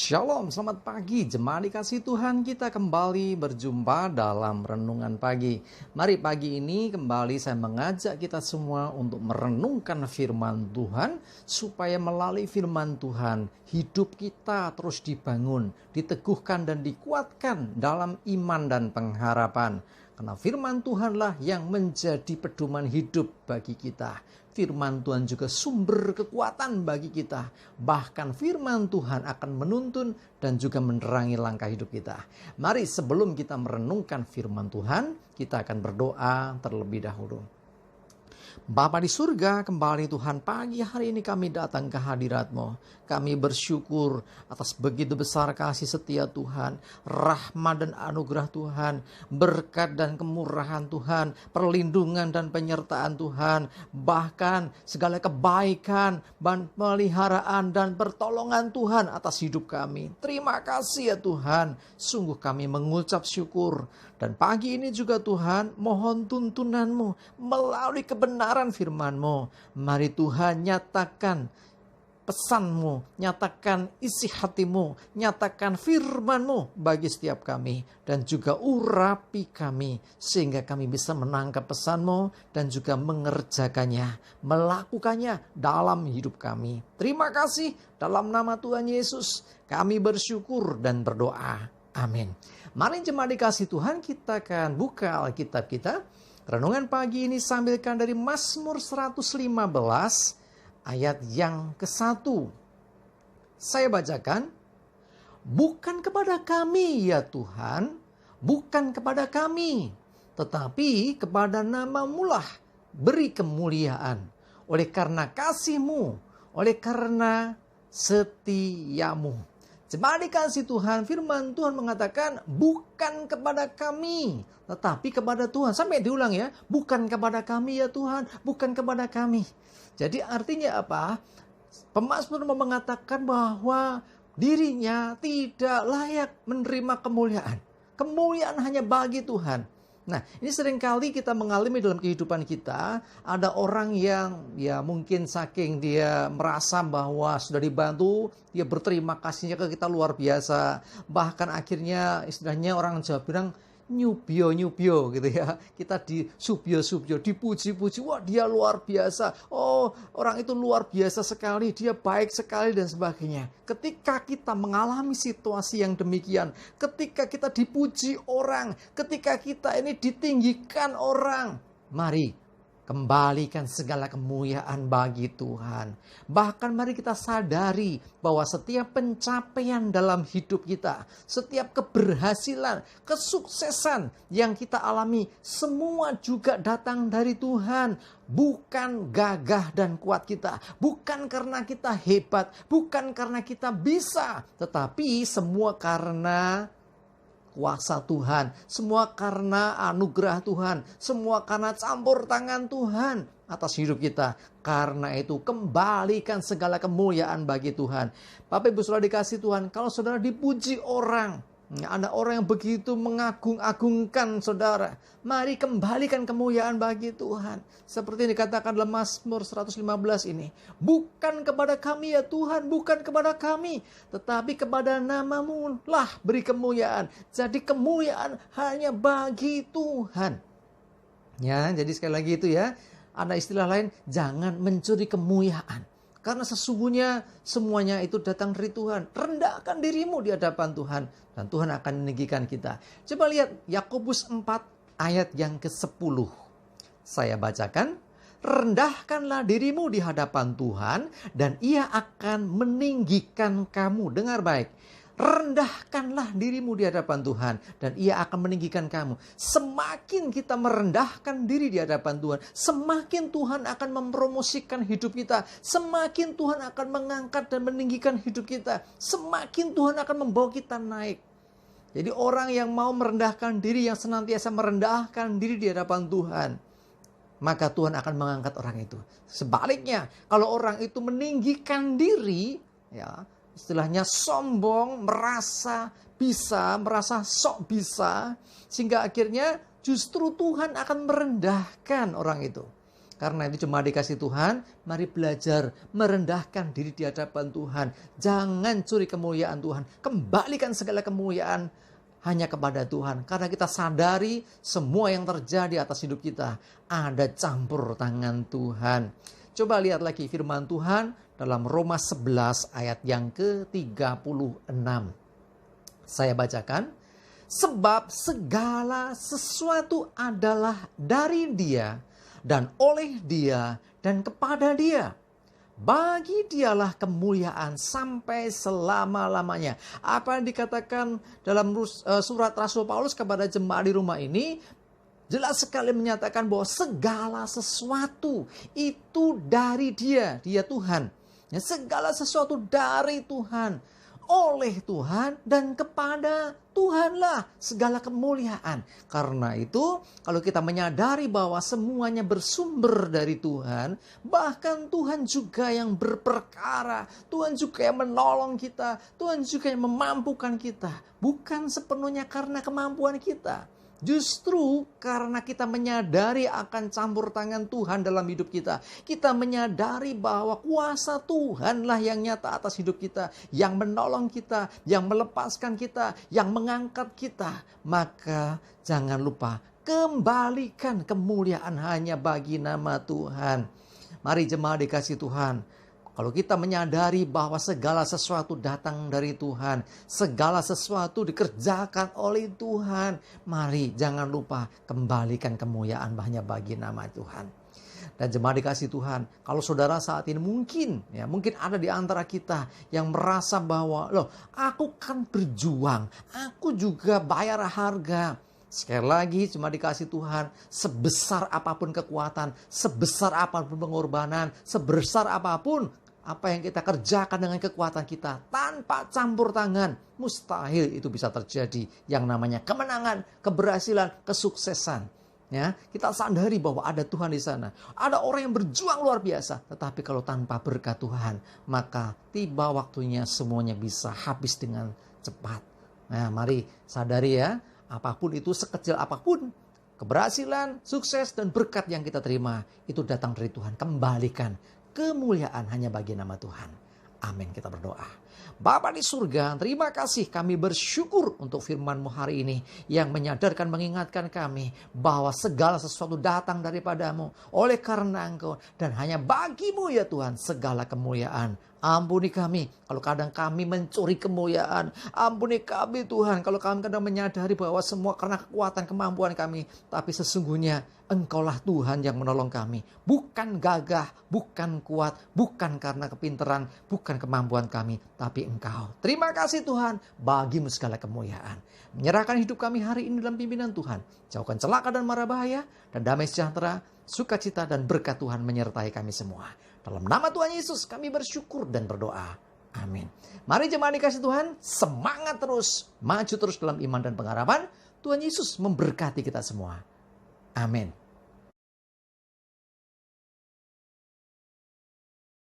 Shalom, selamat pagi. Jemaat dikasih Tuhan, kita kembali berjumpa dalam renungan pagi. Mari pagi ini kembali saya mengajak kita semua untuk merenungkan firman Tuhan, supaya melalui firman Tuhan hidup kita terus dibangun, diteguhkan dan dikuatkan dalam iman dan pengharapan. Karena firman Tuhanlah yang menjadi pedoman hidup bagi kita. Firman Tuhan juga sumber kekuatan bagi kita. Bahkan firman Tuhan akan menuntun dan juga menerangi langkah hidup kita. Mari sebelum kita merenungkan firman Tuhan, kita akan berdoa terlebih dahulu. Bapa di surga, kembali Tuhan pagi hari ini kami datang ke hadirat-Mu. Kami bersyukur atas begitu besar kasih setia Tuhan, rahmat dan anugerah Tuhan, berkat dan kemurahan Tuhan, perlindungan dan penyertaan Tuhan, bahkan segala kebaikan, pemeliharaan dan pertolongan Tuhan atas hidup kami. Terima kasih ya Tuhan, sungguh kami mengucap syukur. Dan pagi ini juga Tuhan, mohon tuntunan-Mu melalui kebenaran firman-Mu. Mari Tuhan nyatakan pesan-Mu, nyatakan isi hati-Mu, nyatakan firman-Mu bagi setiap kami. Dan juga urapi kami, sehingga kami bisa menangkap pesan-Mu dan juga mengerjakannya, melakukannya dalam hidup kami. Terima kasih, dalam nama Tuhan Yesus kami bersyukur dan berdoa. Amin. Mari jemaat dikasih Tuhan, kita akan buka Alkitab kita. Renungan pagi ini sambilkan dari Mazmur 115 ayat yang ke-1. Saya bacakan. Bukan kepada kami ya Tuhan, bukan kepada kami, tetapi kepada nama-Mu lah beri kemuliaan. Oleh karena kasih-Mu, oleh karena setia-Mu. Jemaat dikasih Tuhan, firman Tuhan mengatakan bukan kepada kami, tetapi kepada Tuhan. Sampai diulang ya, bukan kepada kami ya Tuhan, bukan kepada kami. Jadi artinya apa? Pemazmur mengatakan bahwa dirinya tidak layak menerima kemuliaan. Kemuliaan hanya bagi Tuhan. Nah, ini seringkali kita mengalami dalam kehidupan kita, ada orang yang ya mungkin saking dia merasa bahwa sudah dibantu, dia berterima kasihnya ke kita luar biasa. Bahkan akhirnya istilahnya orang Jawa bilang nyubio gitu ya. Kita disubio, dipuji-puji, wah dia luar biasa. Oh, orang itu luar biasa sekali, dia baik sekali dan sebagainya. Ketika kita mengalami situasi yang demikian, ketika kita dipuji orang, ketika kita ini ditinggikan orang, mari kembalikan segala kemuliaan bagi Tuhan. Bahkan mari kita sadari bahwa setiap pencapaian dalam hidup kita, setiap keberhasilan, kesuksesan yang kita alami, semua juga datang dari Tuhan. Bukan gagah dan kuat kita, bukan karena kita hebat, bukan karena kita bisa, tetapi semua karena kuasa Tuhan, semua karena anugerah Tuhan, semua karena campur tangan Tuhan atas hidup kita. Karena itu kembalikan segala kemuliaan bagi Tuhan. Bapak Ibu saudara dikasih Tuhan, kalau saudara dipuji orang, ada orang yang begitu mengagung-agungkan saudara, mari kembalikan kemuliaan bagi Tuhan. Seperti yang dikatakan dalam Mazmur 115 ini. Bukan kepada kami ya Tuhan, bukan kepada kami, tetapi kepada nama-Mu lah beri kemuliaan. Jadi kemuliaan hanya bagi Tuhan. Ya, jadi sekali lagi itu ya, ada istilah lain, jangan mencuri kemuliaan. Karena sesungguhnya semuanya itu datang dari Tuhan. Rendahkan dirimu di hadapan Tuhan, dan Tuhan akan meninggikan kita. Coba lihat Yakobus 4 ayat yang ke-10. Saya bacakan. Rendahkanlah dirimu di hadapan Tuhan, dan Ia akan meninggikan kamu. Dengar baik. Rendahkanlah dirimu di hadapan Tuhan, dan Ia akan meninggikan kamu. Semakin kita merendahkan diri di hadapan Tuhan, semakin Tuhan akan mempromosikan hidup kita. Semakin Tuhan akan mengangkat dan meninggikan hidup kita. Semakin Tuhan akan membawa kita naik. Jadi orang yang mau merendahkan diri, yang senantiasa merendahkan diri di hadapan Tuhan, maka Tuhan akan mengangkat orang itu. Sebaliknya, kalau orang itu meninggikan diri, ya, istilahnya sombong, merasa bisa, merasa sok bisa, sehingga akhirnya justru Tuhan akan merendahkan orang itu. Karena itu jemaat dikasih Tuhan, mari belajar merendahkan diri di hadapan Tuhan. Jangan curi kemuliaan Tuhan. Kembalikan segala kemuliaan hanya kepada Tuhan. Karena kita sadari semua yang terjadi atas hidup kita ada campur tangan Tuhan. Coba lihat lagi firman Tuhan dalam Roma 11 ayat yang ke-36. Saya bacakan. Sebab segala sesuatu adalah dari Dia, dan oleh Dia, dan kepada Dia. Bagi Dialah kemuliaan sampai selama-lamanya. Apa yang dikatakan dalam surat Rasul Paulus kepada jemaat di rumah ini, jelas sekali menyatakan bahwa segala sesuatu itu dari Dia, Dia Tuhan. Ya, segala sesuatu dari Tuhan, oleh Tuhan, dan kepada Tuhanlah segala kemuliaan. Karena itu, kalau kita menyadari bahwa semuanya bersumber dari Tuhan, bahkan Tuhan juga yang berperkara, Tuhan juga yang menolong kita, Tuhan juga yang memampukan kita, bukan sepenuhnya karena kemampuan kita. Justru karena kita menyadari akan campur tangan Tuhan dalam hidup kita. Kita menyadari bahwa kuasa Tuhanlah yang nyata atas hidup kita. Yang menolong kita, yang melepaskan kita, yang mengangkat kita. Maka jangan lupa kembalikan kemuliaan hanya bagi nama Tuhan. Mari jemaat dikasih Tuhan. Kalau kita menyadari bahwa segala sesuatu datang dari Tuhan, segala sesuatu dikerjakan oleh Tuhan, mari jangan lupa kembalikan kemuliaan hanya bagi nama Tuhan. Dan jemaat dikasih Tuhan, kalau saudara saat ini mungkin ada di antara kita yang merasa bahwa, aku kan berjuang, aku juga bayar harga. Sekali lagi cuma dikasih Tuhan, sebesar apapun kekuatan, sebesar apapun pengorbanan, sebesar apapun apa yang kita kerjakan dengan kekuatan kita tanpa campur tangan, mustahil itu bisa terjadi yang namanya kemenangan, keberhasilan, kesuksesan. Ya, kita sadari bahwa ada Tuhan di sana. Ada orang yang berjuang luar biasa, tetapi kalau tanpa berkat Tuhan, maka tiba waktunya semuanya bisa habis dengan cepat. Nah, mari sadari ya, apapun itu, sekecil apapun, keberhasilan, sukses, dan berkat yang kita terima, itu datang dari Tuhan. Kembalikan kemuliaan hanya bagi nama Tuhan. Amin, kita berdoa. Bapa di surga, terima kasih, kami bersyukur untuk firman-Mu hari ini yang menyadarkan, mengingatkan kami bahwa segala sesuatu datang daripadamu oleh karena Engkau, dan hanya bagi-Mu ya Tuhan segala kemuliaan. Ampuni kami kalau kadang kami mencuri kemuliaan. Ampuni kami Tuhan kalau kami kadang menyadari bahwa semua karena kekuatan kemampuan kami. Tapi sesungguhnya Engkaulah Tuhan yang menolong kami. Bukan gagah, bukan kuat, bukan karena kepintaran, bukan kemampuan kami. Tapi Engkau. Terima kasih Tuhan, bagi-Mu segala kemuliaan. Menyerahkan hidup kami hari ini dalam pimpinan Tuhan. Jauhkan celaka dan mara bahaya, dan damai sejahtera, sukacita dan berkat Tuhan menyertai kami semua. Dalam nama Tuhan Yesus kami bersyukur dan berdoa. Amin. Mari jemaat dikasih Tuhan, semangat terus, maju terus dalam iman dan pengharapan. Tuhan Yesus memberkati kita semua. Amin.